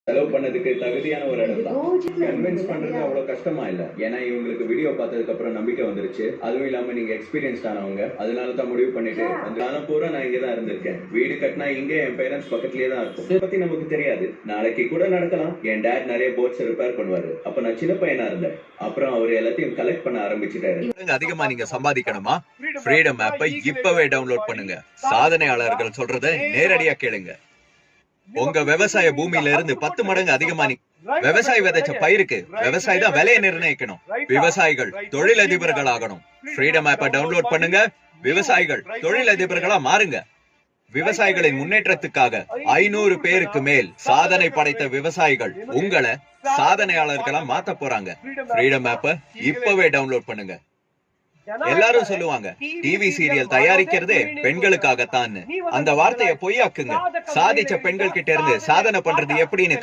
செலவு பண்ணதுக்கு தகுதியான ஒரு இடம் தான். கன்வின்ஸ் பண்றது அவ்வளவு கஷ்டமா இல்ல. ஏன்னா இவங்களுக்கு வீடியோ பார்த்ததுக்கு அப்புறம் நம்பிக்கை வந்துருச்சு. அதுவும் இல்லாம நீங்க எக்ஸ்பீரியன்ஸ் ஆனவங்க. அதனால தான் முடிவு பண்ணிட்டு அந்த காலம் பூரா நான் இங்க தான் இருந்திருக்கேன். வீடு கட்டினா இங்க என் பேரண்ட்ஸ் பக்கத்துலயே தான் இருக்கும். இதை பத்தி நமக்கு தெரியாது. நாளைக்கு கூட நடக்கலாம். என் டாட் நிறைய போட்ஸ் ரிப்பேர் பண்ணுவாரு. அப்ப நான் சின்ன பையனா இருந்தேன். அப்புறம் அவர் எல்லாத்தையும் கலெக்ட் பண்ண ஆரம்பிச்சுட்டாரு. அதிகமா நீங்க சம்பாதிக்கணுமா? ஃப்ரீடம் ஆப்பை இப்பவே டவுன்லோட் பண்ணுங்க. சாதனையாளர்கள் சொல்றதை நேரடியா கேளுங்க. உங்க விவசாய பூமியில இருந்து 10 மடங்கு அதிகமா விவசாயி விதைச்ச பயிருக்கு விவசாயி தான் விலையை நிர்ணயிக்கணும். விவசாயிகள் தொழிலதிபர்கள் ஆகணும். ஃப்ரீடம் ஆப்பை டவுன்லோட் பண்ணுங்க. விவசாயிகள் தொழிலதிபர்களா மாறுங்க. விவசாயிகளின் முன்னேற்றத்துக்காக 500 பேருக்கு மேல் சாதனை படைத்த விவசாயிகள் உங்களை சாதனையாளர்களா மாத்த போறாங்க. ஃப்ரீடம் ஆப்பை இப்பவே டவுன்லோட் பண்ணுங்க. எல்லாரும் சொல்லுவாங்க டிவி சீரியல் தயாரிக்கிறதே பெண்களுக்காகத்தான். அந்த வார்த்தையை பொய்யாக்குங்க. சாதிச்ச பெண்கள் கிட்ட இருந்து சாதனை பண்றது எப்படின்னு